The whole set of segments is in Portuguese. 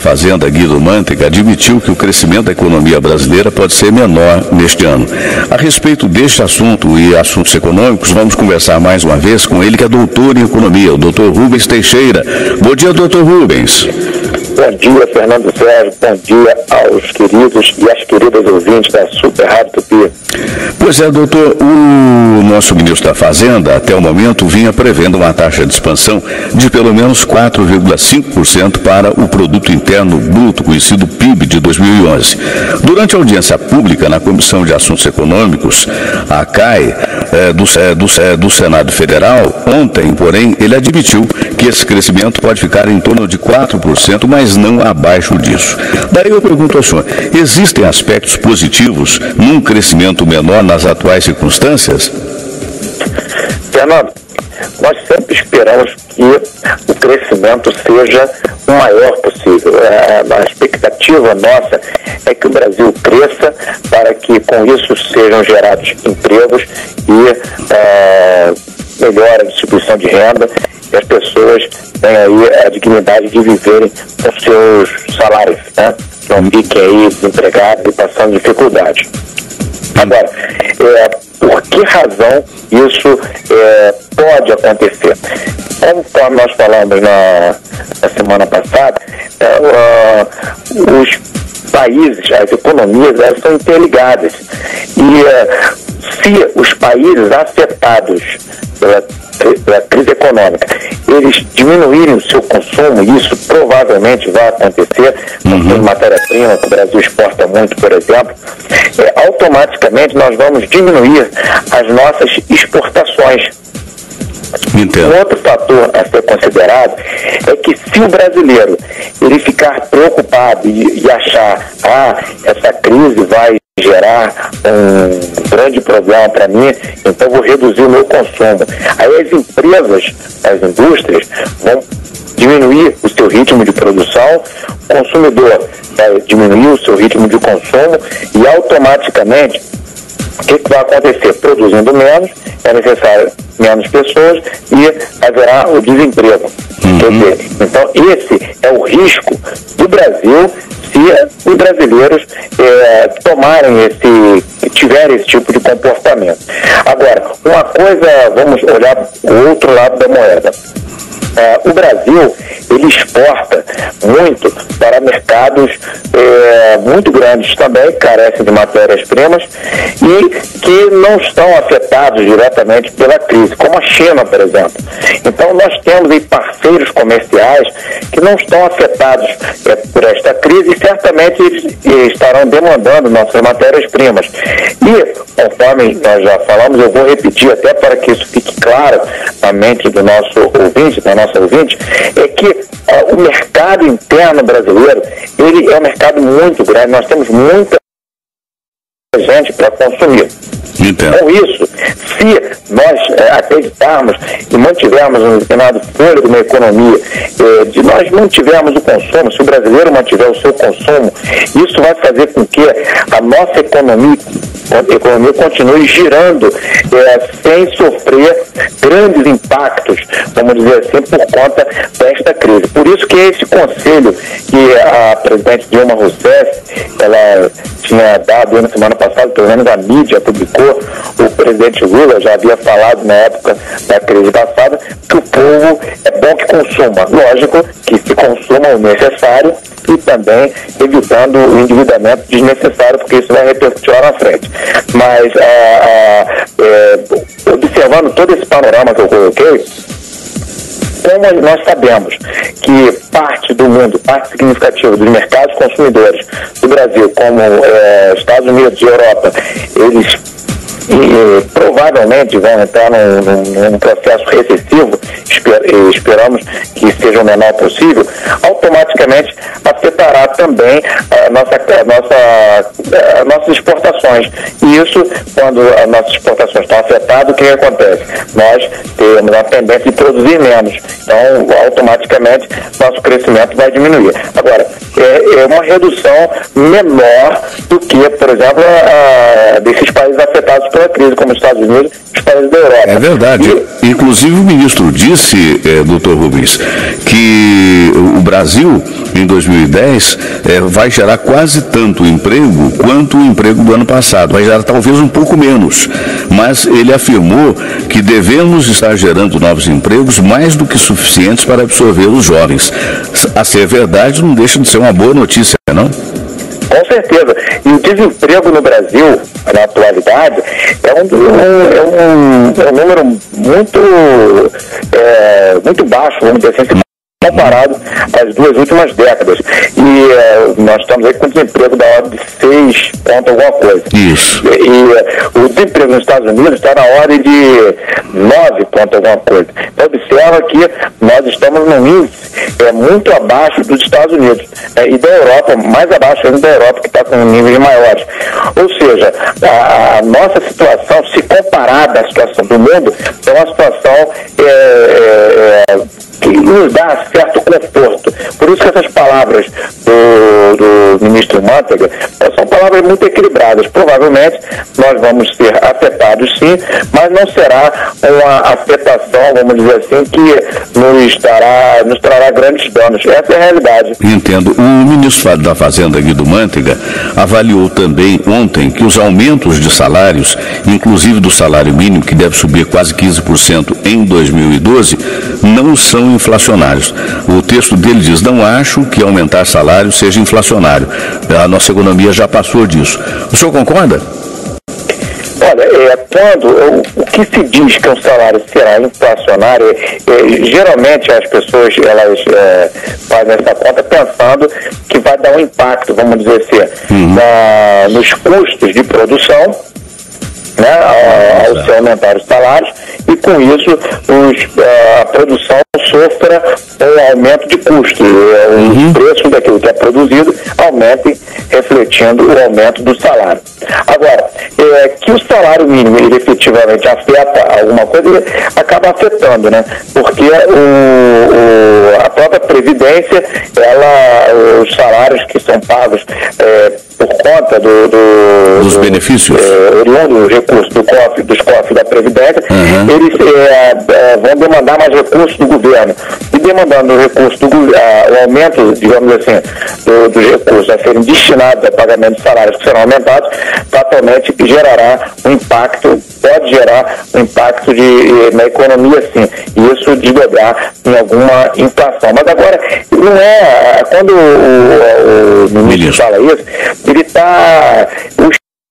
Fazenda, Guido Mantega, admitiu que o crescimento da economia brasileira pode ser menor neste ano. A respeito deste assunto e assuntos econômicos, vamos conversar mais uma vez com ele, que é doutor em economia, o doutor Rubens Teixeira. Bom dia, doutor Rubens. Bom dia, Fernando Sérgio. Bom dia aos queridos e às queridas ouvintes da Super Rádio Tupi. Pois é, doutor, o nosso ministro da Fazenda, até o momento, vinha prevendo uma taxa de expansão de pelo menos 4,5% para o Produto Interno Bruto, conhecido PIB, de 2011. Durante a audiência pública na Comissão de Assuntos Econômicos, a CAE, do Senado Federal, ontem, porém, ele admitiu que esse crescimento pode ficar em torno de 4%, mas não abaixo disso. Daí eu pergunto ao senhor, existem aspectos positivos num crescimento menor nas atuais circunstâncias? Fernando, nós sempre esperamos que o crescimento seja o maior possível. A expectativa nossa é que o Brasil cresça para que com isso sejam gerados empregos e melhore a distribuição de renda e as pessoas tenham aí a dignidade de viverem com seus salários, né? Não fiquem aí desempregados e passando dificuldade. Agora, por que razão isso pode acontecer? Conforme nós falamos na semana passada, os países, as economias, elas são interligadas. E se os países afetados pela crise econômica, eles diminuírem o seu consumo, e isso provavelmente vai acontecer, com matéria-prima que o Brasil exporta muito, por exemplo, automaticamente nós vamos diminuir as nossas exportações. Entendo. Um outro fator a ser considerado é que se o brasileiro ele ficar preocupado e achar essa crise vai gerar um grande problema para mim, então vou reduzir o meu consumo. Aí as empresas, as indústrias vão diminuir o seu ritmo de produção, o consumidor vai diminuir o seu ritmo de consumo e automaticamente o que vai acontecer? Produzindo menos, é necessário menos pessoas e haverá o desemprego. Quer dizer, então esse é o risco do Brasil se os brasileiros tiverem esse tipo de comportamento. Agora, uma coisa, vamos olhar o outro lado da moeda. O Brasil, ele exporta muito para mercados muito grandes também, que carecem de matérias-primas e que não estão afetados diretamente pela crise, como a China, por exemplo. Então, nós temos aí parceiros comerciais que não estão afetados por esta crise e certamente eles estarão demandando nossas matérias-primas. E, conforme nós já falamos, eu vou repetir até para que isso fique claro na mente do nosso ouvinte, da nossa ouvinte, é que o mercado interno brasileiro, ele é um mercado muito grande, nós temos muita gente para consumir. Entendo. Com isso, se nós acreditarmos e mantivermos um determinado fôlego na economia, de nós mantivermos o consumo, se o brasileiro mantiver o seu consumo, isso vai fazer com que a nossa economia continue girando sem sofrer grandes impactos, vamos dizer assim, por conta desta crise. Por isso que esse conselho que a presidente Dilma Rousseff, ela tinha dado na semana passada, pelo menos a mídia publicou, o presidente Lula já havia falado na época da crise passada, que o povo é bom que consuma. Lógico que se consuma o necessário e também evitando o endividamento desnecessário, porque isso vai repercutir lá na frente. Mas, observando todo esse panorama que eu coloquei, como nós sabemos que parte do mundo, parte significativa dos mercados consumidores do Brasil, como Estados Unidos e Europa, eles provavelmente vão entrar num processo recessivo, esperamos que seja o menor possível, automaticamente afetará também nossas exportações. E isso, quando as nossas exportações estão afetadas, o que acontece? Nós temos a tendência de produzir menos, então automaticamente nosso crescimento vai diminuir. Agora, é uma redução menor do que, por exemplo, desses países afetados pela crise, como os Estados Unidos e os países da Europa. É verdade. Inclusive o ministro disse, doutor Rubens, que o Brasil em 2010 vai gerar quase tanto emprego quanto o emprego do ano passado. Vai gerar talvez um pouco menos, mas ele afirmou que devemos estar gerando novos empregos mais do que suficientes para absorver os jovens. A ser verdade, não deixa de ser uma boa notícia, não? Com certeza. E o desemprego no Brasil, na atualidade, é um número muito baixo, vamos dizer assim, comparado às duas últimas décadas. E nós estamos aí com desemprego da ordem de 6 ponto alguma coisa. Isso. E o desemprego nos Estados Unidos está na ordem de 9 ponto alguma coisa. Então observa que nós estamos num índice muito abaixo dos Estados Unidos. E da Europa, mais abaixo ainda da Europa, que está com níveis maiores. Ou seja, a nossa situação, se comparada à situação do mundo, é uma situação que nos dá certo conforto. Por isso que essas palavras do ministro Mantega são palavras muito equilibradas. Provavelmente nós vamos ser afetados sim, mas não será uma afetação, vamos dizer assim, que nos trará grandes danos. Essa é a realidade. Entendo. O ministro da Fazenda, Guido Mantega, avaliou também ontem que os aumentos de salários, inclusive do salário mínimo, que deve subir quase 15% em 2012, não são inflacionários. O texto dele diz: não acho que aumentar salário seja inflacionário. A nossa economia já passou disso. O senhor concorda? Olha, o que se diz que um salário será inflacionário, geralmente as pessoas elas fazem essa conta pensando que vai dar um impacto, vamos dizer assim, nos custos de produção, né, ao se aumentar os salários, e com isso a produção sofra um aumento de custo. O preço daquilo que é produzido aumente, refletindo o aumento do salário. Agora, que o salário mínimo ele efetivamente afeta alguma coisa, ele acaba afetando, né? Porque a própria Previdência, os salários que são pagos por conta dos benefícios oriundos do recurso dos cofres da Previdência, eles vão demandar mais recursos do governo. E demandando o recurso o aumento, digamos assim, dos recursos a serem destinados a pagamento de salários que serão aumentados, fatalmente gerará um impacto, pode gerar um impacto na economia, sim, e isso desdobrar em alguma inflação. Mas agora, não quando o ministro fala isso, ele está...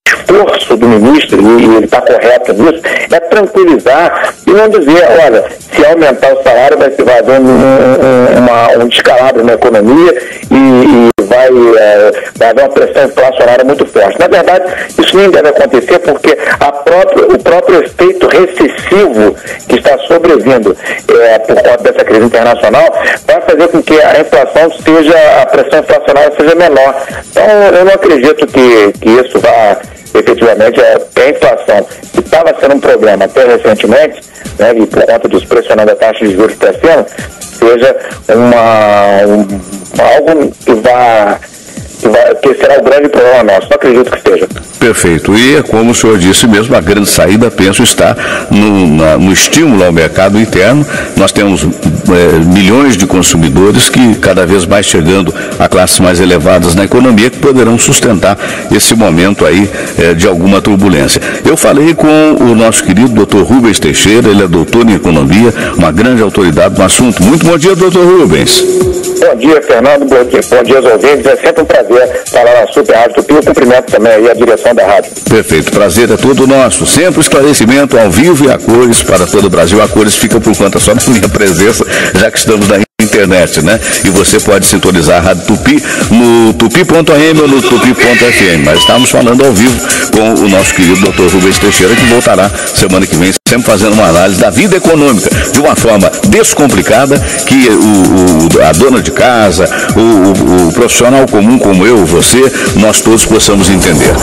esforço do ministro, e ele está correto nisso, é tranquilizar e não dizer, olha, se aumentar o salário vai haver um descalabro na economia e vai haver uma pressão inflacionária muito forte. Na verdade, isso nem deve acontecer porque o próprio efeito recessivo que está sobrevindo por conta dessa crise internacional vai fazer com que a pressão inflacionária seja menor. Então, eu não acredito que isso vá efetivamente a inflação, que estava sendo um problema até recentemente, né, e por conta dos pressionando a taxa de juros para cima, seja algo que será o grande problema nosso. Não acredito que seja. Perfeito. E, como o senhor disse mesmo, a grande saída, penso, está no estímulo ao mercado interno. Nós temos milhões de consumidores que, cada vez mais chegando a classes mais elevadas na economia, que poderão sustentar esse momento aí de alguma turbulência. Eu falei com o nosso querido Dr. Rubens Teixeira, ele é doutor em economia, uma grande autoridade no assunto. Muito bom dia, Dr. Rubens. Bom dia, Fernando. Bom dia aos ouvintes. É sempre um prazer falar na Super Rádio Tupi. Eu cumprimento também aí a direção da rádio. Perfeito. Prazer é todo nosso. Sempre esclarecimento ao vivo e a cores para todo o Brasil. A cores fica por conta só da minha presença, já que estamos na internet, né? E você pode sintonizar a Rádio Tupi no tupi.am ou no tupi.fm. Mas estamos falando ao vivo com o nosso querido Dr. Rubens Teixeira, que voltará semana que vem, sempre fazendo uma análise da vida econômica de uma forma descomplicada, que a dona de casa, o profissional comum como eu, você, nós todos possamos entender.